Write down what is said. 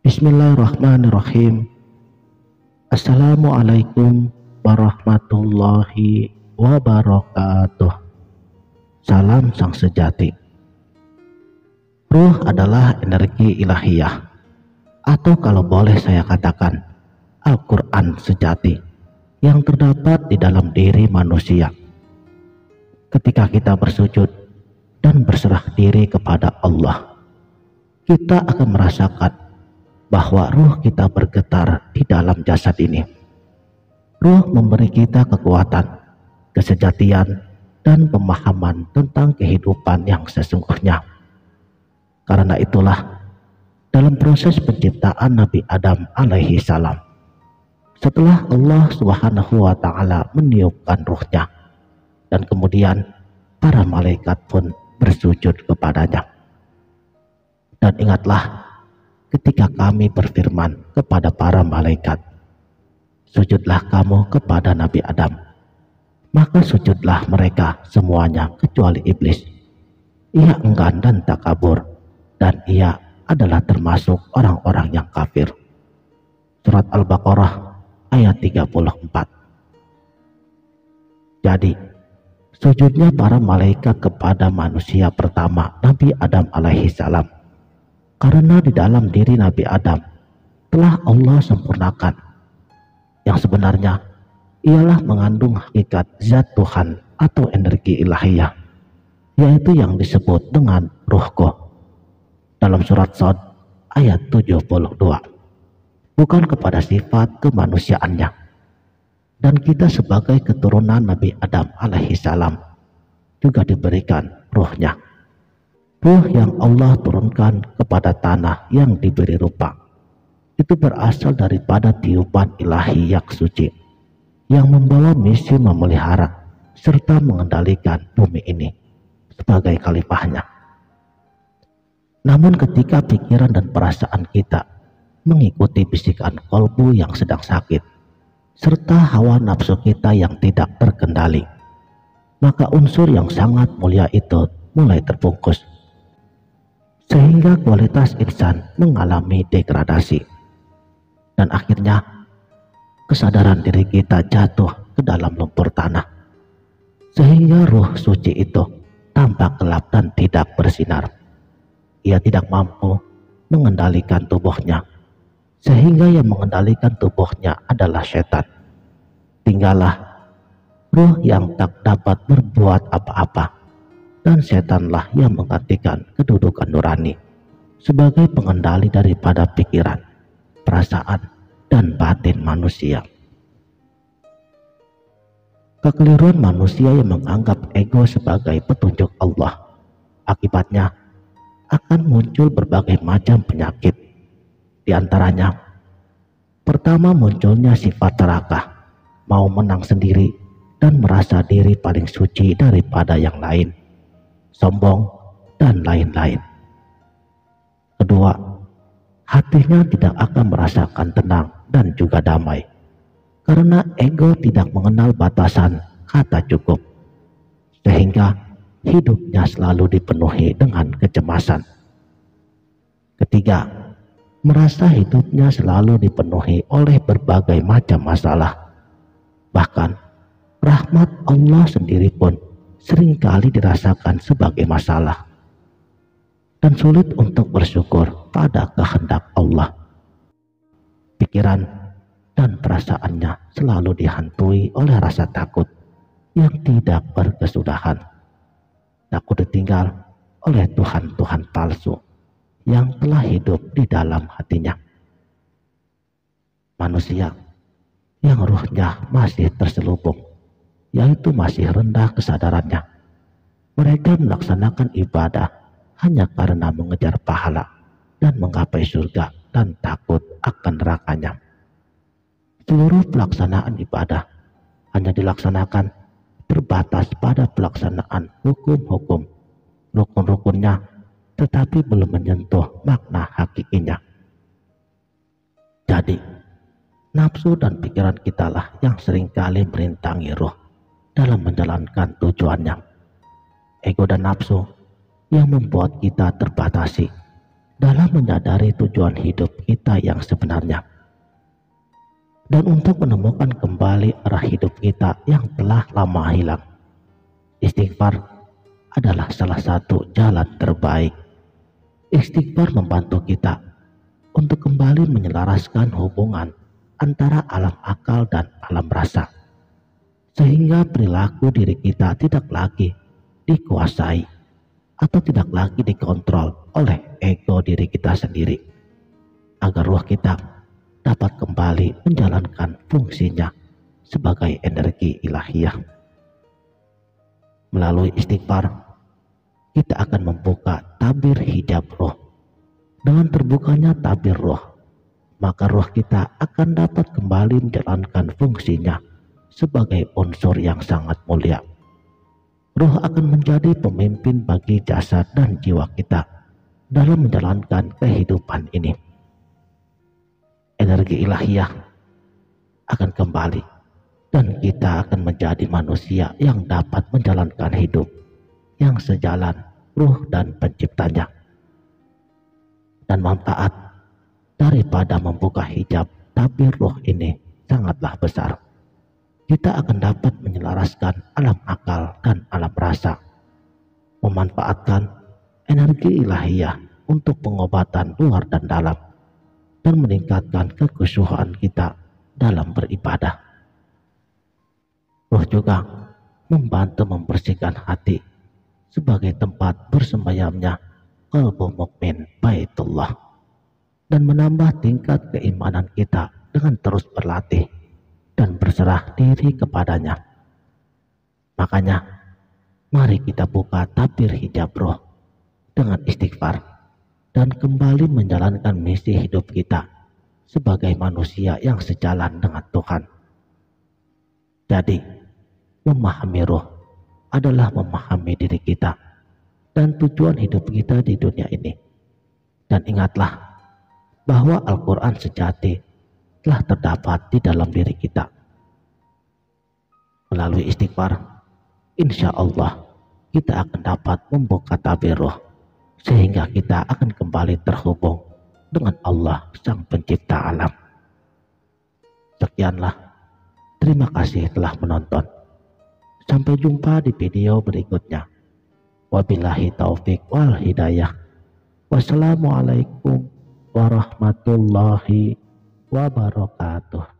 Bismillahirrahmanirrahim. Assalamualaikum warahmatullahi wabarakatuh. Salam sang sejati. Ruh adalah energi ilahiyah, atau kalau boleh saya katakan Al-Quran sejati yang terdapat di dalam diri manusia. Ketika kita bersujud dan berserah diri kepada Allah, kita akan merasakan bahwa ruh kita bergetar di dalam jasad ini. Ruh memberi kita kekuatan, kesejatian, dan pemahaman tentang kehidupan yang sesungguhnya. Karena itulah, dalam proses penciptaan Nabi Adam alaihi salam, setelah Allah Subhanahu wa ta'ala meniupkan ruhnya, dan kemudian para malaikat pun bersujud kepadanya. Dan ingatlah, ketika kami berfirman kepada para malaikat, sujudlah kamu kepada Nabi Adam. Maka sujudlah mereka semuanya kecuali iblis. Ia enggan dan takabur, dan ia adalah termasuk orang-orang yang kafir. Surat Al-Baqarah ayat 34. Jadi, sujudnya para malaikat kepada manusia pertama Nabi Adam alaihi salam, karena di dalam diri Nabi Adam telah Allah sempurnakan, yang sebenarnya ialah mengandung hakikat zat Tuhan atau energi ilahiyah, yaitu yang disebut dengan ruhku dalam surat Shad ayat 72, bukan kepada sifat kemanusiaannya. Dan kita sebagai keturunan Nabi Adam alaihi salam juga diberikan ruhnya. Ruh yang Allah turunkan kepada tanah yang diberi rupa itu berasal daripada tiupan ilahi yang suci, yang membawa misi memelihara serta mengendalikan bumi ini sebagai khalifahnya. Namun ketika pikiran dan perasaan kita mengikuti bisikan kolbu yang sedang sakit serta hawa nafsu kita yang tidak terkendali, maka unsur yang sangat mulia itu mulai terbungkus, sehingga kualitas insan mengalami degradasi, dan akhirnya kesadaran diri kita jatuh ke dalam lumpur tanah, sehingga ruh suci itu tampak gelap dan tidak bersinar. Ia tidak mampu mengendalikan tubuhnya, sehingga yang mengendalikan tubuhnya adalah setan. Tinggallah ruh yang tak dapat berbuat apa-apa, dan setanlah yang menggantikan kedudukan nurani sebagai pengendali daripada pikiran, perasaan, dan batin manusia. Kekeliruan manusia yang menganggap ego sebagai petunjuk Allah, akibatnya akan muncul berbagai macam penyakit. Di antaranya, pertama, munculnya sifat serakah, mau menang sendiri dan merasa diri paling suci daripada yang lain, sombong, dan lain-lain. Kedua, hatinya tidak akan merasakan tenang dan juga damai, karena ego tidak mengenal batasan kata cukup, sehingga hidupnya selalu dipenuhi dengan kecemasan. Ketiga, merasa hidupnya selalu dipenuhi oleh berbagai macam masalah. Bahkan rahmat Allah sendiri pun seringkali dirasakan sebagai masalah, dan sulit untuk bersyukur pada kehendak Allah. Pikiran dan perasaannya selalu dihantui oleh rasa takut yang tidak berkesudahan, takut ditinggal oleh Tuhan-Tuhan palsu yang telah hidup di dalam hatinya. Manusia yang ruhnya masih terselubung, yaitu masih rendah kesadarannya, mereka melaksanakan ibadah hanya karena mengejar pahala dan menggapai surga dan takut akan nerakanya. Seluruh pelaksanaan ibadah hanya dilaksanakan terbatas pada pelaksanaan hukum-hukum, rukun-rukunnya, tetapi belum menyentuh makna hakikinya. Jadi, nafsu dan pikiran kitalah yang seringkali merintangi ruh dalam menjalankan tujuannya. Ego dan nafsu yang membuat kita terbatasi dalam menyadari tujuan hidup kita yang sebenarnya, dan untuk menemukan kembali arah hidup kita yang telah lama hilang. Istighfar adalah salah satu jalan terbaik. Istighfar membantu kita untuk kembali menyelaraskan hubungan antara alam akal dan alam rasa, sehingga perilaku diri kita tidak lagi dikuasai atau tidak lagi dikontrol oleh ego diri kita sendiri, agar ruh kita dapat kembali menjalankan fungsinya sebagai energi ilahiyah. Melalui istighfar, kita akan membuka tabir hijab roh. Dengan terbukanya tabir roh, maka roh kita akan dapat kembali menjalankan fungsinya sebagai unsur yang sangat mulia. Roh akan menjadi pemimpin bagi jasad dan jiwa kita dalam menjalankan kehidupan ini. Energi ilahiyah akan kembali dan kita akan menjadi manusia yang dapat menjalankan hidup yang sejalan ruh dan penciptanya. Dan manfaat daripada membuka hijab tabir ruh ini sangatlah besar. Kita akan dapat menyelaraskan alam akal dan alam rasa, memanfaatkan energi ilahiyah untuk pengobatan luar dan dalam, dan meningkatkan kekhusyuan kita dalam beribadah. Ruh juga membantu membersihkan hati sebagai tempat bersembayamnya qalbu mukmin Baitullah, dan menambah tingkat keimanan kita dengan terus berlatih dan berserah diri kepadanya. Makanya mari kita buka tabir hijab roh dengan istighfar dan kembali menjalankan misi hidup kita sebagai manusia yang sejalan dengan Tuhan. Jadi memahami roh adalah memahami diri kita dan tujuan hidup kita di dunia ini. Dan ingatlah bahwa Al-Quran sejati telah terdapat di dalam diri kita. Melalui istighfar, insya Allah kita akan dapat membuka tabir roh, sehingga kita akan kembali terhubung dengan Allah Sang Pencipta alam. Sekianlah, terima kasih telah menonton. Sampai jumpa di video berikutnya. Wabillahi taufik wal hidayah. Wassalamualaikum warahmatullahi wabarakatuh.